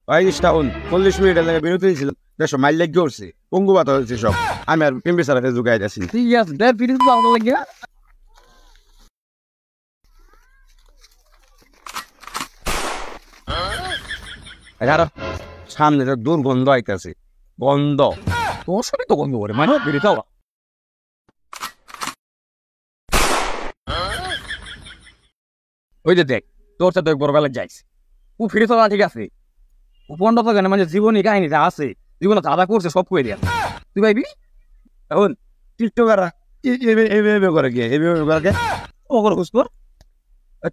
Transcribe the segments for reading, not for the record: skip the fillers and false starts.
বাইশটা 40 মিনিটের লাগে বিরতি ছিল দেড়শো মাইল লেগে উঠছে পঙ্গুপাত হয়েছে সব আমি আর এমবি স্যার ঢুকাই যাচ্ছি ঠিক আছে দেখ ফিরিস ভালো লাগে সামনে দুর্গন্ধ আইতেছে গন্ধ তোর সবই তো গন্ধ করে মানে বেরিয়ে যাও ওই যে দেখ তোর সাথে বড়বেলা যাইস ও ফিরে চলা ঠিক আছে উপন্ড থাকে না মানে জীবনী কাহিনী যা আছে জীবনে দাদা করছে সব কয়ে দিয়া তুই ভাইবি এখন টিকটকাররা এভাবে করে কে এভাবে করে কে ও করে খুশ কর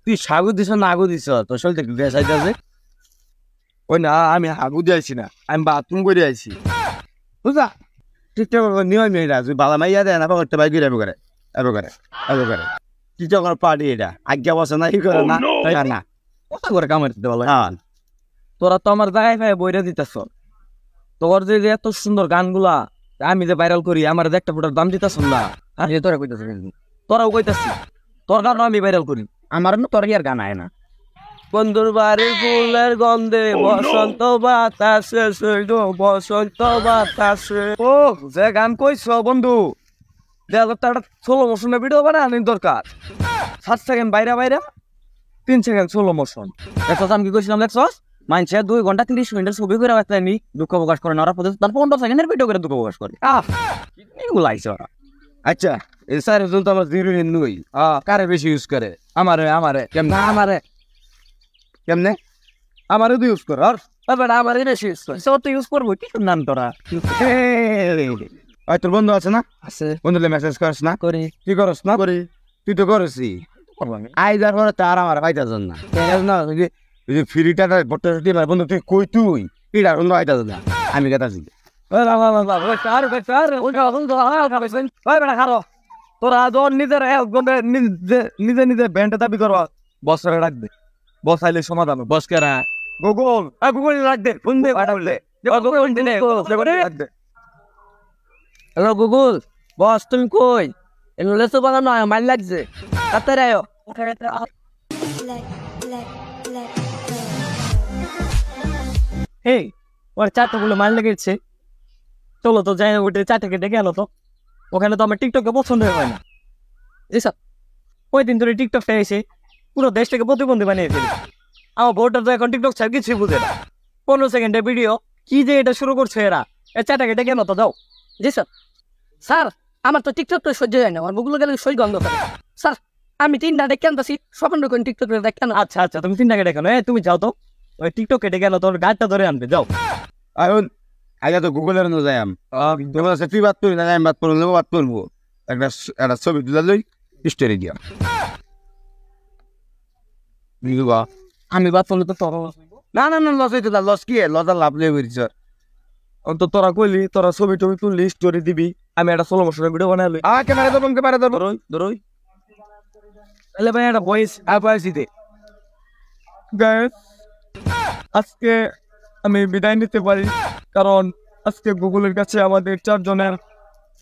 তুই সাগু দিছ না আগু দিছ তোর শরীর দেখাইতেছে ওই না আমি আগু দিয়েছি না আমি বাথরুম করে আইছি বুঝলা টিকটক নিয়ম এটা তুই বালা মাইয়া দেয় না করতে বাইক এভাবে করে এভাবে করে এভাবে করে টিকটকার পার্টি এটা আজ্ঞা বসে না ই করে না তাই না কথা করে কামাই দিতে বলো হ্যাঁ তোরা তো আমার গায়ে গায়ে বইরা দিতেছ তোর যে এত সুন্দর গানগুলা আমি যে ভাইরাল করি আমার যে একটা ফুটার দাম দিতেছ না আরে তোরা কইতাছ তোরাও কইতাছি তোর গান আমি ভাইরাল করি আমার না তোর আর গান আয় না বন্ধুর বাড়ির ফুলের গন্ধে বসন্ত বাতাসে সৈন্য বসন্ত বাতাসে ও যে গান কইছ বন্ধু 2000 ষোলো মোশনের ভিডিও বানানি দরকার 7 সেকেন্ড বাইরা বাইরা 3 সেকেন্ড ষোলো মোশন দেখছ আমি কি কইছিলাম দেখছ মানছে 2 ঘন্টা 30 মিনিটের ছবি করে রাখতেনি দুঃখ প্রকাশ করে না ওরা তার 15 সেকেন্ডের ভিডিও করে দুঃখ প্রকাশ করে এগুলো আইছে ওরা আচ্ছা এই স্যার তো আমার জিরো নই কারে বেশি ইউজ করে আমারে কেমনে কেমনে আমারে তো ইউজ কর আর বেটা আমারে বেশি ইউজ করে সব তো ইউজ করবো কি নাম তোরা ওই তোর বন্ধু আছে না আছে বন্ধুলে মেসেজ করিস না করি তুই করস না করি তুই তো করছি আই যার পরে তার আমার পাইতাছ না না ফ্রি টাকা ভোটটা বন্ধু তুই কই তুই পিড়ার অন্য পাইতাছ না আমি কেতাছি তোরা নিজের নিজে নিজে ব্যান্ডে দাবি করো বছরে রাখবে বসাইলে সমাধান বসকেরা গুগল গুগল রাখবে ফোন দিয়ে পাঠাবলে হ্যালো গুগল বস তুমি কই লেসো বাগান নয় মাইল লাগছে তাড়াতাড়ি আয়ো এই ওর চারটাগুলো মাইল লেগেছে চলো তো যাই ওটা চারটাকে ডেকে আলো তো ওখানে তো আমার টিকটকে পছন্দ হয় না এসব ওই দিন ধরে টিকটকটা এসে পুরো দেশটাকে প্রতিবন্ধী বানিয়ে ফেলি আমার ভোটটা তো এখন টিকটক ছাড়া কিছুই বুঝে না 15 সেকেন্ডের ভিডিও কি যে এটা শুরু করছে এরা চারটাকে ডেকে আলো তো যাও জি স্যার স্যার আমার তো টিকটক তো সহ্য হয় না আমার বুকগুলো গেলে সই গন্ধ করে স্যার আমি 3টা ডেকে আনতেছি স্বপ্ন কোন টিকটক দেখেন আচ্ছা আচ্ছা তুমি 3টাকে ডেকে তুমি যাও তো ওই টিকটকে ডেকে আনো তোর গাড়িটা ধরে আনবে যাও এখন আগে তো গুগলের নো যাই তোমার তুই বাদ করবি না আমি বাদ করবো বাদ করবো একটা ছবি তুলে লই স্টোরি দিয়া আমি বাদ করলে তো তোর না না না লস হইতে লস কি লজার লাভ লেগে বেরিয়েছ তো তোরা কইলি তোরা ছবি টবি তুললি স্টোরি দিবি আমি একটা 16 বছরের ভিডিও বানাইলি ক্যামেরা দেবো ক্যামেরা দেবো ধরোই তাহলে ভাই একটা ভয়েস আইসিতে আজকে আমি বিদায় নিতে পারি কারণ আজকে গুগলের কাছে আমাদের 4 জনের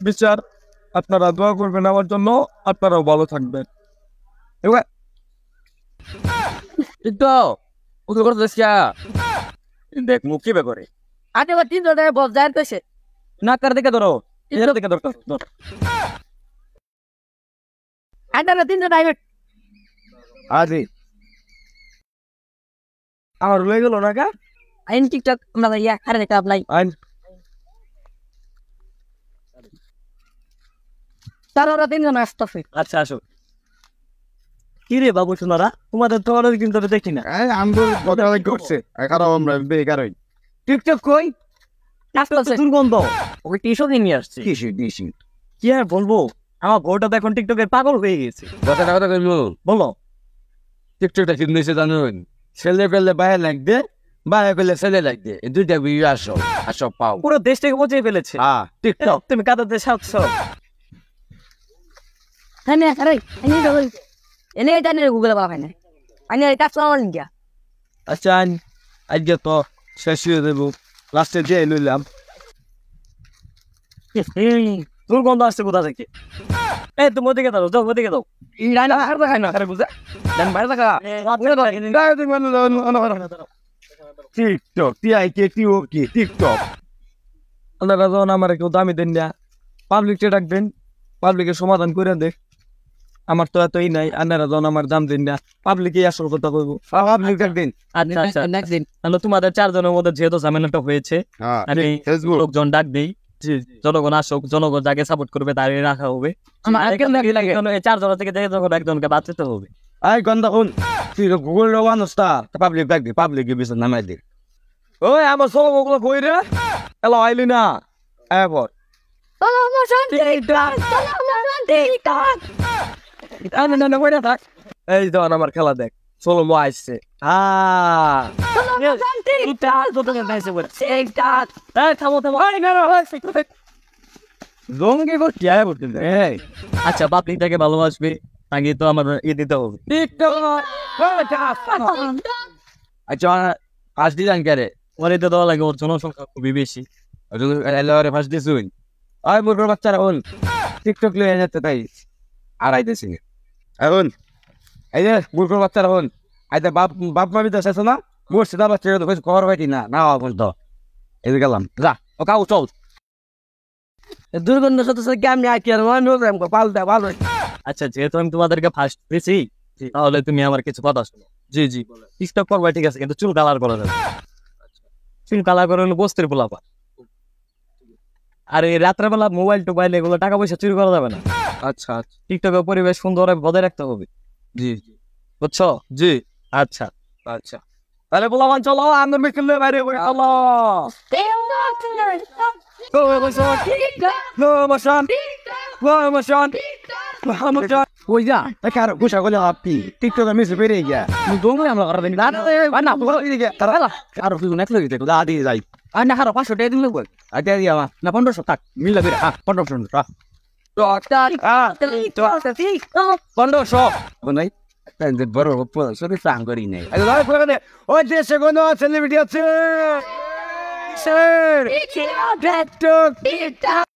বিচার আপনারা দোয়া করবেন আমার জন্য আপনারাও ভালো থাকবেন এবার ওকে করতে দেখ মুখ কি করে আগে 3 জনের বস যায় পেছে না কার দেখে ধরো এর দেখে ধরো আন্ডারে 3 জন আইবে আজি আমার রয়ে গেল না কা আইন টিকটক আমরা ইয়া আরে দেখা আপলাই আইন তারা 3 জন আসতেছে আচ্ছা আসো কি রে বাবু সোনারা তোমাদের তো অনেক দিন ধরে দেখি না আমগুলো কথা করছে এখন আমরা বেকার হই টিকটক কই আসতেছে দুর্গন্ধ ওকে টিশো দিয়ে নিয়ে আসছে কিসি কি আর বলবো আমার বউটা তো এখন টিকটকের পাগল হয়ে গেছে কথা কইবো বলো টিকটকটা কি নিছে জানুন ছেলে পেলে বাইরে লাগবে বাইরে পেলে ছেলে লাগবে এই দুইটা ভিডিও আসো পাও পুরো দেশটাকে পচিয়ে ফেলেছে হ্যাঁ টিকটক তুমি কাদাতে সাথছ হ্যাঁ আরে আইনি ডবল এনে জানি গুগল বাবা না আইনি এটা সাউন্ড গিয়া আচ্ছা আজকে তো শেষ হয়ে দেবো লাস্টে যে লইলাম দুর্গন্ধ আসছে কোথা থেকে তুমি ওদিকে দাও যাও ওদিকে দাও ইরানা আর দেখাই না বুঝে বাইরে দেখা টিকটক TIKTOK টিকটক আপনারা যখন আমার কেউ দামি দেন না পাবলিককে ডাকবেন পাবলিকের সমাধান করে দেখ আমার তো এতই নাই আপনারা যখন আমার দাম দিন না পাবলিকে আসল কথা কইব পাবলিক একদিন আচ্ছা আচ্ছা নেক্সট দিন তাহলে তোমাদের চারজনের মধ্যে যেহেতু ঝামেলাটা হয়েছে আমি ফেসবুক লোকজন ডাক দেই জনগণ আসুক জনগণ যাকে সাপোর্ট করবে তারই রাখা হবে এই চারজন থেকে যে যখন একজনকে বাঁচাতে হবে আই গন্ধা কোন তুই গুগল লোবানস্তা পাবলিক ডাকবি পাবলিক বিশ নামাই দে ওই আমার সব ওগুলো কই রে এলো আইলি না এবার এই ধর আমার খেলা দেখ চলো মো আসছে জঙ্গি করছি আয় বলতে এই আচ্ছা পাবলিকটাকে ভালোবাসবে আগে তো আমার দিতে হবে আচ্ছা ফার্স্ট ডিজাইন করে ওর এতে দেওয়া লাগে ওর জনসংখ্যা খুবই বেশি এলারে ফার্স্ট দিছুন আয় মুরগির বাচ্চারা হন টিকটক লয়ে যেতে তাই আর আইতেছি এখন এই যে মুরগির বাচ্চারা হন আইতে বাপ মামি তো শেষ না বসছে না বাচ্চা তো কিছু কর হয়নি না না এখন তো এই যে গেলাম যা ও কাউ চল দুর্গন্ধ সাথে সাথে কেমনি আঁকি আর পাল্টা ভালো আচ্ছা যেহেতু আমি তোমাদেরকে ফার্স্ট পেয়েছি তাহলে তুমি আমার কিছু কথা শোনো জি জি টিকটক করবা ঠিক আছে কিন্তু চুল কালার করা যাবে চুল কালার করে হলো বস্তির পোলাপা আর এই রাত্রেবেলা মোবাইল টোবাইল এগুলো টাকা পয়সা চুরি করা যাবে না আচ্ছা টিকটকের পরিবেশ সুন্দর বজায় রাখতে হবে জি বুঝছো জি আচ্ছা আচ্ছা তাহলে পোলাপান চলো আমরা মিছিল বাইরে কই যা কারো গুছা গলে আপনি টিকটক আমি সুপেরে গিয়া দোঙ্গলে আমরা করা দেনি না তো গিয়া তারা আর তুই নেক লাগি তো দা দিয়ে যাই আর না হারো 500 টাকা দিন লাগবে আগে দিয়া না 1500 টাকা মিলা বেরা 1500 টাকা বনাই বড় সরি সাং করি নাই ওই দেশে কোনো সেলিব্রিটি আছে স্যার টিকটক